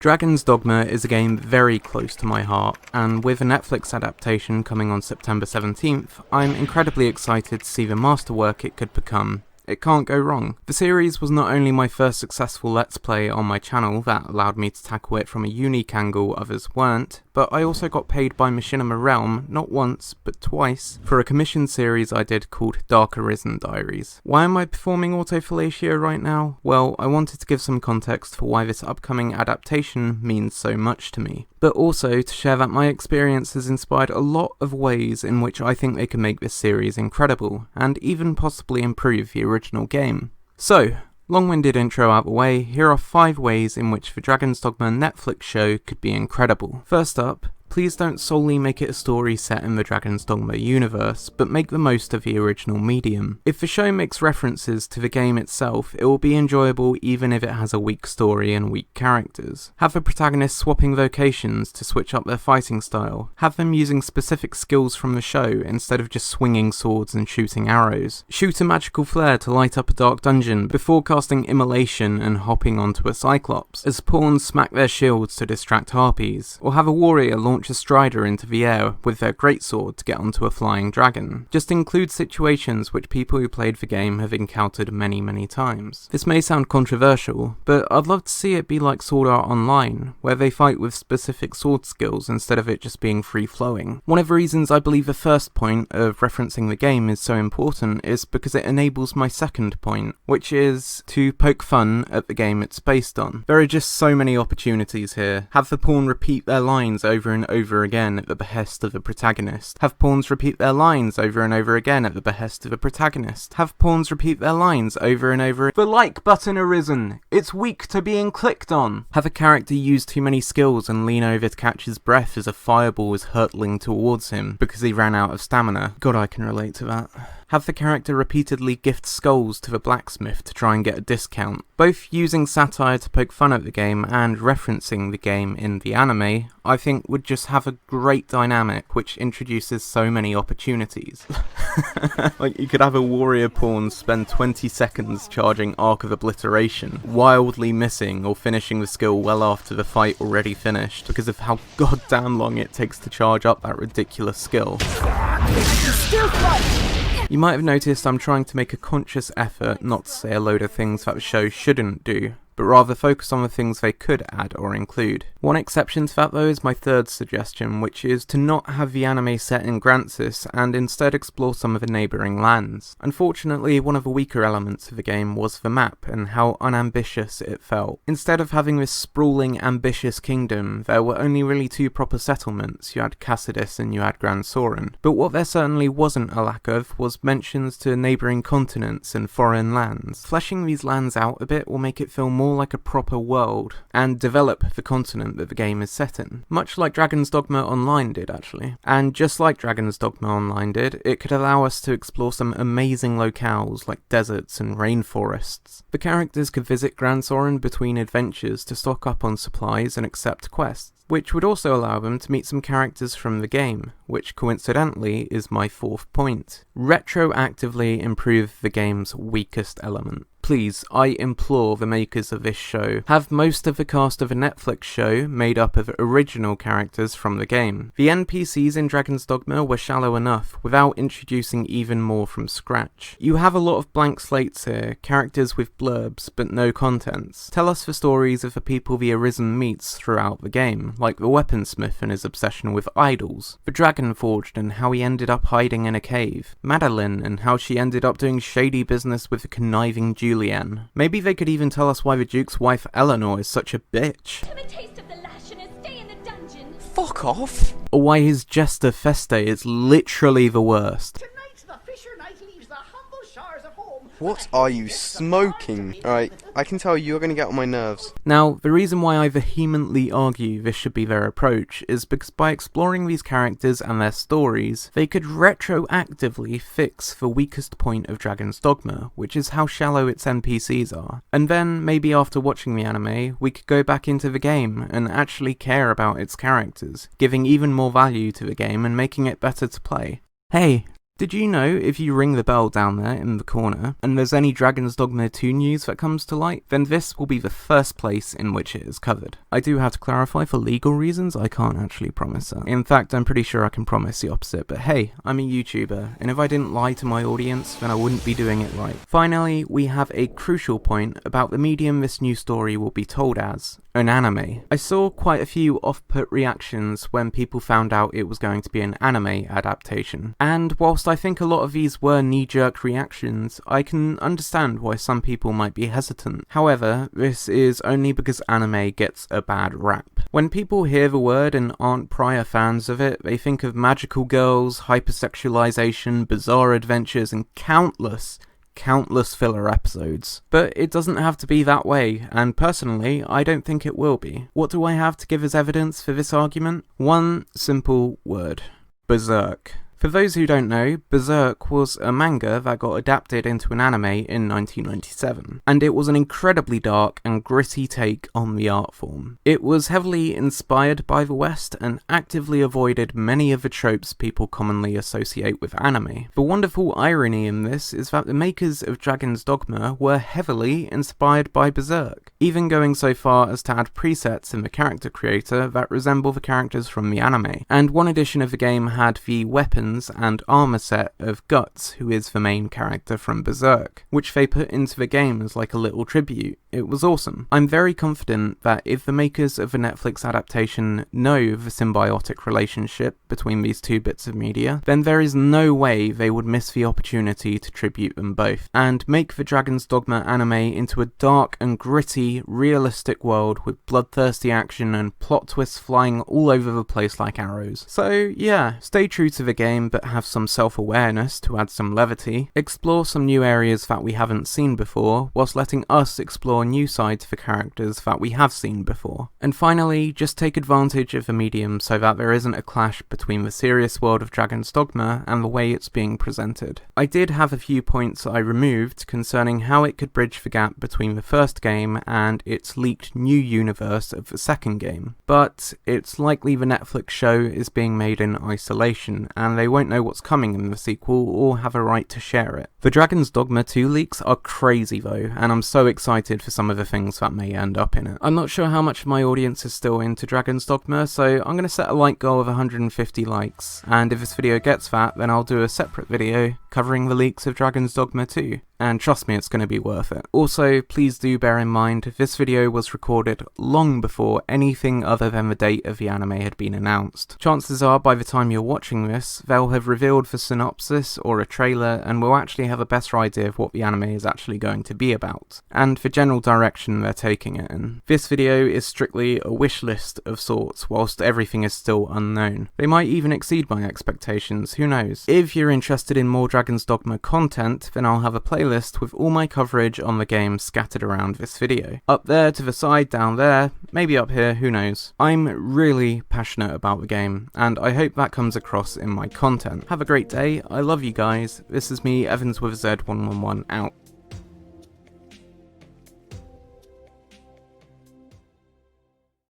Dragon's Dogma is a game very close to my heart, and with a Netflix adaptation coming on September 17th, I'm incredibly excited to see the masterwork it could become. It can't go wrong. The series was not only my first successful Let's Play on my channel that allowed me to tackle it from a unique angle others weren't, but I also got paid by Machinima Realm, not once, but twice, for a commissioned series I did called Arisen Diaries. Why am I performing autofellatio right now? Well, I wanted to give some context for why this upcoming adaptation means so much to me, but also to share that my experience has inspired a lot of ways in which I think they can make this series incredible, and even possibly improve the original game. So, long-winded intro out the way, here are 5 ways in which the Dragon's Dogma Netflix show could be incredible. First up, please don't solely make it a story set in the Dragon's Dogma universe, but make the most of the original medium. If the show makes references to the game itself, it will be enjoyable even if it has a weak story and weak characters. Have the protagonists swapping vocations to switch up their fighting style. Have them using specific skills from the show instead of just swinging swords and shooting arrows. Shoot a magical flare to light up a dark dungeon before casting immolation and hopping onto a cyclops, as pawns smack their shields to distract harpies. Or have a warrior launch a strider into the air with their greatsword to get onto a flying dragon. Just include situations which people who played the game have encountered many times. This may sound controversial, but I'd love to see it be like Sword Art Online, where they fight with specific sword skills instead of it just being free-flowing. One of the reasons I believe the first point of referencing the game is so important is because it enables my second point, which is to poke fun at the game it's based on. There are just so many opportunities here. Have the pawn repeat their lines over and over again at the behest of the protagonist. Have pawns repeat their lines over and over again at the behest of the protagonist. Have pawns repeat their lines over and over. The like button Arisen. It's weak to being clicked on. Have a character use too many skills and lean over to catch his breath as a fireball is hurtling towards him because he ran out of stamina. God, I can relate to that. Have the character repeatedly gift skulls to the blacksmith to try and get a discount. Both using satire to poke fun at the game and referencing the game in the anime, I think would just have a great dynamic which introduces so many opportunities. Like, you could have a warrior pawn spend 20 seconds charging Arc of Obliteration, wildly missing or finishing the skill well after the fight already finished because of how goddamn long it takes to charge up that ridiculous skill. Still fight! You might have noticed I'm trying to make a conscious effort not to say a load of things that the show shouldn't do, but rather focus on the things they could add or include. One exception to that though is my third suggestion, which is to not have the anime set in Grancis and instead explore some of the neighbouring lands. Unfortunately, one of the weaker elements of the game was the map and how unambitious it felt. Instead of having this sprawling, ambitious kingdom, there were only really 2 proper settlements. You had Cassidus and you had Gran Soren. But what there certainly wasn't a lack of was mentions to neighbouring continents and foreign lands. Fleshing these lands out a bit will make it feel more like a proper world, and develop the continent that the game is set in. Much like Dragon's Dogma Online did, actually. And just like Dragon's Dogma Online did, it could allow us to explore some amazing locales like deserts and rainforests. The characters could visit Gran Soren between adventures to stock up on supplies and accept quests, which would also allow them to meet some characters from the game, which coincidentally is my 4th point. Retroactively improve the game's weakest element. Please, I implore the makers of this show, have most of the cast of a Netflix show made up of original characters from the game. The NPCs in Dragon's Dogma were shallow enough, without introducing even more from scratch. You have a lot of blank slates here, characters with blurbs, but no contents. Tell us the stories of the people the Arisen meets throughout the game, like the weaponsmith and his obsession with idols, the dragon forged and how he ended up hiding in a cave, Madeline and how she ended up doing shady business with the conniving Julianne. Maybe they could even tell us why the Duke's wife Eleanor is such a bitch. Have a taste of the lash and stay in the dungeon. Fuck off! Or why his jester Feste is literally the worst. Tonight the fisher knight leaves the humble shores of home. What are you smoking? Alright, I can tell you're gonna get on my nerves. Now, the reason why I vehemently argue this should be their approach is because by exploring these characters and their stories, they could retroactively fix the weakest point of Dragon's Dogma, which is how shallow its NPCs are. And then, maybe after watching the anime, we could go back into the game and actually care about its characters, giving even more value to the game and making it better to play. Hey, Did you know if you ring the bell down there in the corner, and there's any Dragon's Dogma 2 news that comes to light, then this will be the first place in which it is covered. I do have to clarify, for legal reasons, I can't actually promise that. In fact, I'm pretty sure I can promise the opposite, but hey, I'm a YouTuber, and if I didn't lie to my audience, then I wouldn't be doing it right. Finally, we have a crucial point about the medium this new story will be told as: an anime. I saw quite a few off-put reactions when people found out it was going to be an anime adaptation, and whilst I think a lot of these were knee-jerk reactions, I can understand why some people might be hesitant. However, this is only because anime gets a bad rap. When people hear the word and aren't prior fans of it, they think of magical girls, hypersexualization, bizarre adventures, and countless filler episodes. But it doesn't have to be that way, and personally, I don't think it will be. What do I have to give as evidence for this argument? One simple word: Berserk. For those who don't know, Berserk was a manga that got adapted into an anime in 1997, and it was an incredibly dark and gritty take on the art form. It was heavily inspired by the West and actively avoided many of the tropes people commonly associate with anime. The wonderful irony in this is that the makers of Dragon's Dogma were heavily inspired by Berserk, even going so far as to add presets in the character creator that resemble the characters from the anime. And one edition of the game had the weapons and armor set of Guts, who is the main character from Berserk, which they put into the game as like a little tribute. It was awesome. I'm very confident that if the makers of the Netflix adaptation know the symbiotic relationship between these two bits of media, then there is no way they would miss the opportunity to tribute them both, and make the Dragon's Dogma anime into a dark and gritty, realistic world with bloodthirsty action and plot twists flying all over the place like arrows. So yeah, stay true to the game, but have some self-awareness to add some levity, explore some new areas that we haven't seen before, whilst letting us explore new sides for characters that we have seen before. And finally, just take advantage of the medium so that there isn't a clash between the serious world of Dragon's Dogma and the way it's being presented. I did have a few points I removed concerning how it could bridge the gap between the first game and its leaked new universe of the second game, but it's likely the Netflix show is being made in isolation, and they won't know what's coming in the sequel or have a right to share it. The Dragon's Dogma 2 leaks are crazy though, and I'm so excited for some of the things that may end up in it. I'm not sure how much of my audience is still into Dragon's Dogma, so I'm going to set a like goal of 150 likes, and if this video gets that, then I'll do a separate video covering the leaks of Dragon's Dogma 2. And trust me, it's going to be worth it. Also, please do bear in mind, this video was recorded long before anything other than the date of the anime had been announced. Chances are, by the time you're watching this, they'll have revealed the synopsis or a trailer, and we'll actually have a better idea of what the anime is actually going to be about, and the general direction they're taking it in. This video is strictly a wish list of sorts, whilst everything is still unknown. They might even exceed my expectations, who knows. If you're interested in more Dragon's Dogma content, then I'll have a playlist with all my coverage on the game scattered around this video. Up there, to the side, down there, maybe up here, who knows. I'm really passionate about the game, and I hope that comes across in my content. Have a great day, I love you guys, this is me, Evans with a Z111 out.